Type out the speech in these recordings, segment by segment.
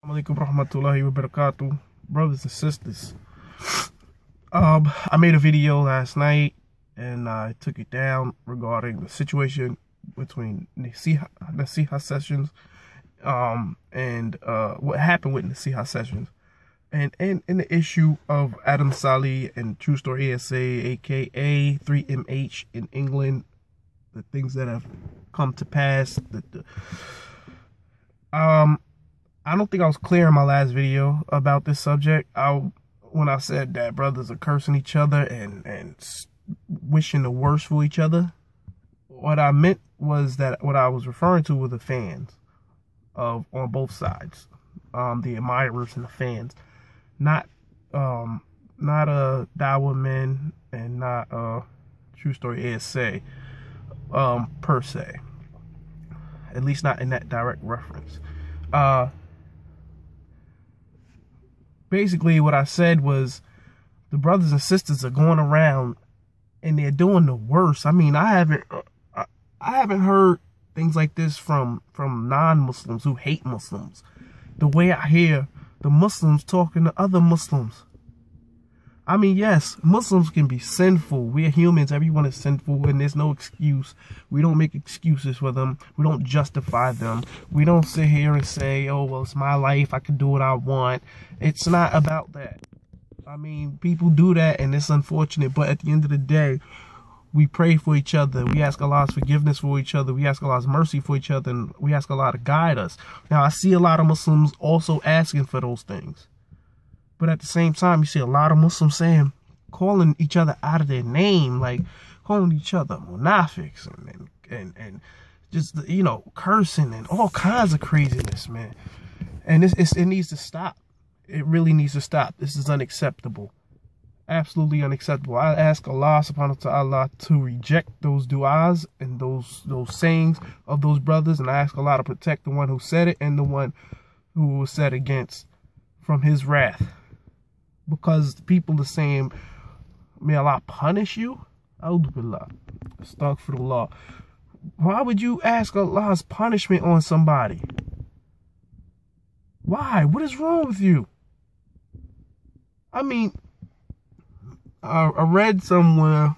Alaikum rahmatullahi wa barakatuh, brothers and sisters. I made a video last night and I took it down regarding the situation between Nasiha sessions, and what happened with Nasiha sessions, and the issue of Adam Salih and Truestoryasa, aka 3MH in England, the things that have come to pass. I don't think I was clear in my last video about this subject. When I said that brothers are cursing each other and wishing the worst for each other, what I meant was that what I was referring to were the fans on both sides, the admirers and the fans, not Dawah men and not Truestoryasa per se, at least not in that direct reference. Basically, what I said was the brothers and sisters are going around and they're doing the worst. I mean, I haven't heard things like this from non-Muslims who hate Muslims, the way I hear the Muslims talking to other Muslims. I mean, yes, Muslims can be sinful. We're humans. Everyone is sinful, and there's no excuse. We don't make excuses for them. We don't justify them. We don't sit here and say, oh, well, it's my life. I can do what I want. It's not about that. I mean, people do that, and it's unfortunate. But at the end of the day, we pray for each other. We ask Allah's forgiveness for each other. We ask Allah's mercy for each other, and we ask Allah to guide us. Now, I see a lot of Muslims also asking for those things. But at the same time, you see a lot of Muslims calling each other out of their name, like calling each other munafiqs and just, you know, cursing and all kinds of craziness, man. And it needs to stop. It really needs to stop. This is unacceptable. Absolutely unacceptable. I ask Allah subhanahu wa ta'ala to reject those du'as and those sayings of those brothers, and I ask Allah to protect the one who said it and the one who was said against from his wrath. Because people are saying, may Allah punish you? A'udhu billah. Astaghfirullah. Why would you ask Allah's punishment on somebody? Why? What is wrong with you? I mean, I read somewhere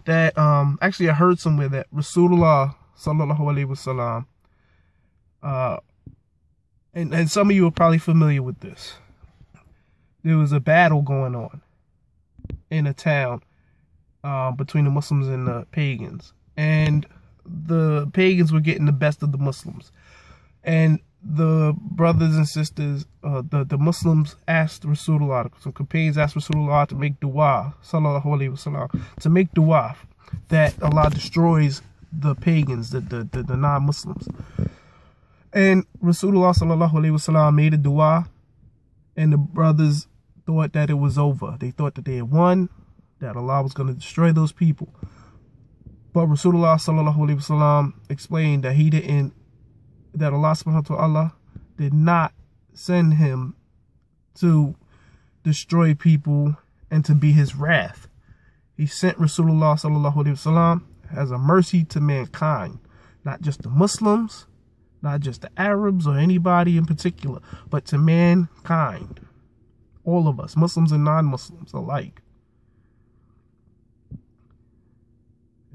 that, actually I heard somewhere that Rasulullah sallallahu alaihi wasallam, and some of you are probably familiar with this. There was a battle going on in a town between the Muslims and the pagans. And the pagans were getting the best of the Muslims. And the brothers and sisters, the Muslims asked Rasulullah, some companions asked Rasulullah to make dua, sallallahu alaihi wasallam, to make dua that Allah destroys the pagans, the non-Muslims. And Rasulullah sallallahu alaihi wasallam made a dua, and the brothers thought that it was over. They thought that they had won, that Allah was going to destroy those people. But Rasulullah sallallahu alaihi wasallam explained that that Allah subhanahu wa ta'ala did not send him to destroy people and to be his wrath. He sent Rasulullah sallallahu alaihi wasallam as a mercy to mankind, not just the Muslims, not just the Arabs or anybody in particular, but to mankind. All of us, Muslims and non-Muslims alike.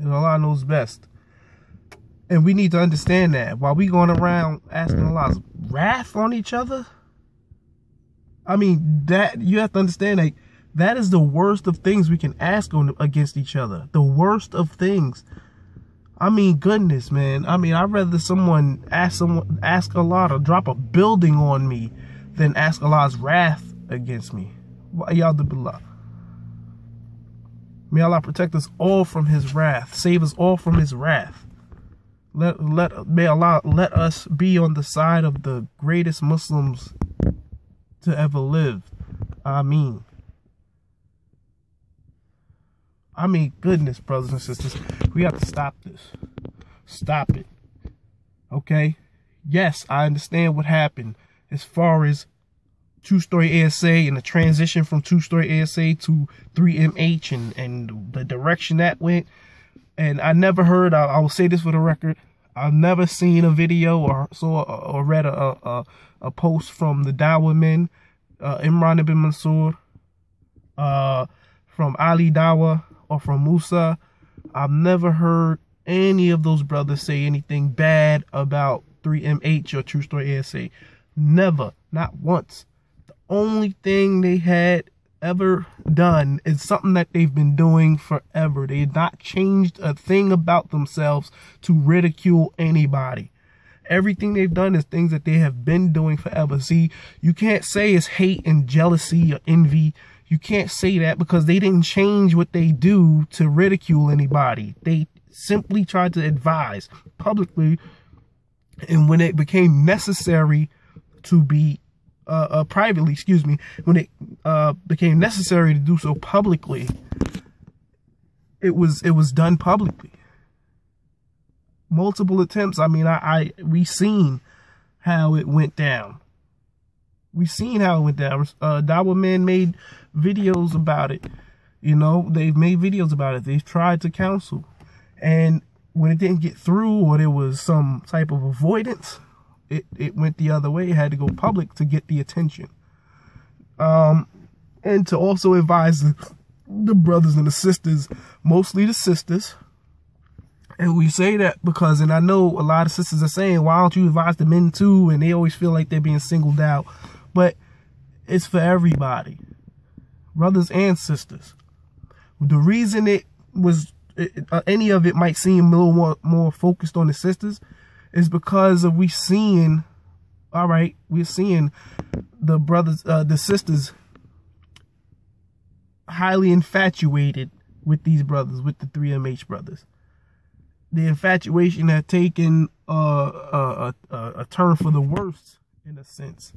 And Allah knows best. And we need to understand that. While we going around asking Allah's wrath on each other, I mean, that you have to understand, like, that is the worst of things we can ask against each other. The worst of things. I mean, goodness, man. I mean, I'd rather someone ask Allah to drop a building on me than ask Allah's wrath against me. Wa'iyadu billah. May Allah protect us all from his wrath. Save us all from his wrath. May Allah let us be on the side of the greatest Muslims to ever live. Ameen. I mean, goodness, brothers and sisters, we have to stop this. Stop it. Okay? Yes, I understand what happened as far as Truestoryasa and the transition from Truestoryasa to 3MH and the direction that went. And I never heard, I will say this for the record, I've never seen a video or saw or read a post from the Dawah men, Imran ibn Mansur, from Ali Dawah, or from Musa. I've never heard any of those brothers say anything bad about 3MH or Truestoryasa. Never, not once. The only thing they had ever done is something that they've been doing forever. They had not changed a thing about themselves to ridicule anybody. Everything they've done is things that they have been doing forever. See, you can't say it's hate and jealousy or envy. You can't say that because they didn't change what they do to ridicule anybody. They simply tried to advise publicly, and when it became necessary to be privately, excuse me, when it became necessary to do so publicly, it was done publicly. Multiple attempts. I mean, we seen how it went down. We seen how it went down. Dawah men made videos about it. You know, they've made videos about it. They've tried to counsel, and when it didn't get through, or there was some type of avoidance, it went the other way. It had to go public to get the attention. And to also advise the brothers and the sisters, mostly the sisters. And we say that because, and I know a lot of sisters are saying, why don't you advise the men too? And they always feel like they're being singled out. But it's for everybody, brothers and sisters. The reason it was, any of it might seem a little more focused on the sisters, is because of we're seeing the brothers, the sisters highly infatuated with these brothers, with the 3MH brothers. The infatuation had taken a turn for the worse, in a sense.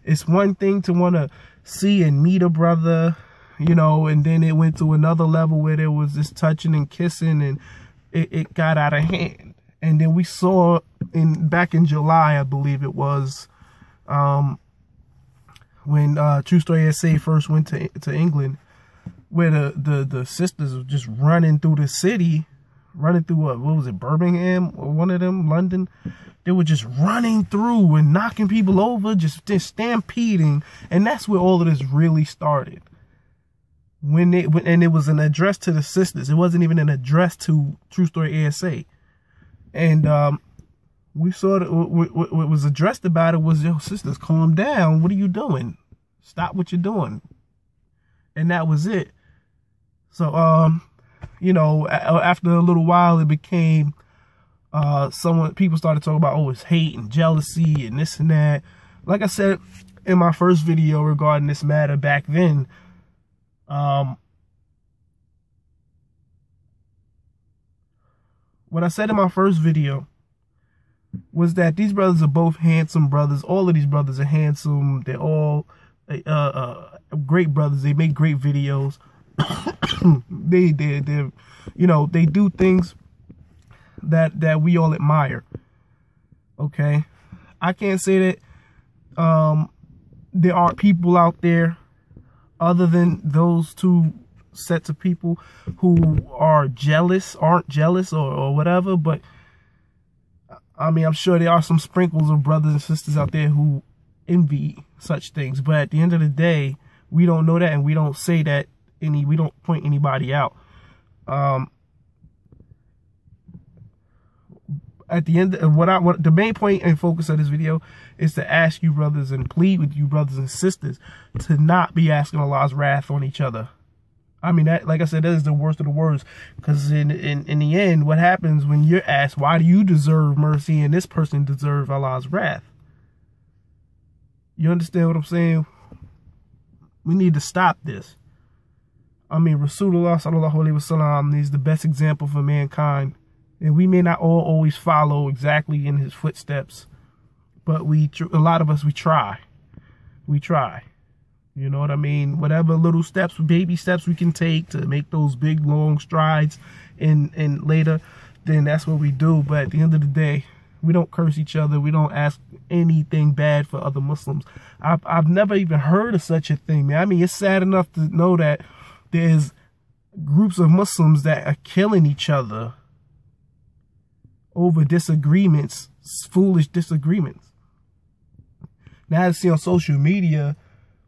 It's one thing to want to see and meet a brother, you know, and then it went to another level where there was this touching and kissing, and it got out of hand. And then we saw back in July, I believe it was, when Truestoryasa first went to England, where the sisters were just running through the city, running through what was it, Birmingham or one of them, London. They were just running through and knocking people over, just stampeding, and that's where all of this really started. And it was an address to the sisters. It wasn't even an address to Truestoryasa. And we saw that what was addressed about it was, yo, sisters, calm down. What are you doing? Stop what you're doing. And that was it. So, you know, after a little while, it became people started talking about, oh, it's hate and jealousy and this and that. Like I said in my first video regarding this matter back then, what I said in my first video was that these brothers are both handsome brothers. All of these brothers are handsome. They're all great brothers. They make great videos. They're you know, they do things that we all admire. Okay, I can't say that there aren't people out there other than those two sets of people who aren't jealous or whatever, but I mean, I'm sure there are some sprinkles of brothers and sisters out there who envy such things, but at the end of the day, we don't know that, and we don't say that we don't point anybody out. At the end of the main point and focus of this video is to ask you brothers and plead with you brothers and sisters to not be asking Allah's wrath on each other. I mean, that, like I said, that is the worst of the worst, because in the end, what happens when you're asked, why do you deserve mercy and this person deserves Allah's wrath? You understand what I'm saying? We need to stop this. I mean, Rasulullah sallallahu alaihi wasallam is the best example for mankind, and we may not all always follow exactly in his footsteps, but a lot of us, we try. You know what I mean? Whatever little steps, baby steps we can take to make those big, long strides and later, then that's what we do. But at the end of the day, we don't curse each other. We don't ask anything bad for other Muslims. I've never even heard of such a thing, man. I mean, it's sad enough to know that there's groups of Muslims that are killing each other over disagreements, foolish disagreements. Now I see on social media,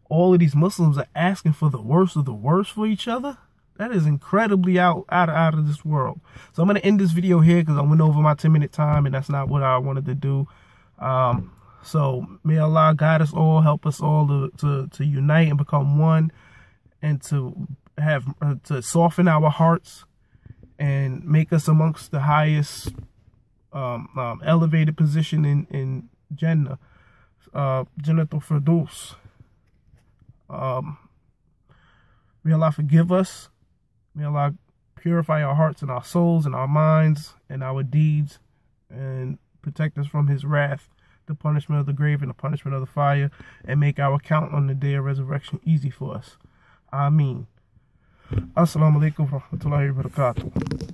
all of these Muslims are asking for the worst of the worst for each other. That is incredibly out of this world. So I'm going to end this video here because I went over my 10-minute time, and that's not what I wanted to do. So may Allah guide us all, help us all to unite and become one, and to have to soften our hearts and make us amongst the highest elevated position in Jannah, Jannatul Firdaus. May Allah forgive us. May Allah purify our hearts and our souls and our minds and our deeds, and protect us from his wrath, the punishment of the grave and the punishment of the fire, and make our account on the day of resurrection easy for us. Ameen. Assalamu alaikum wa rahmatullahi wa barakatuh.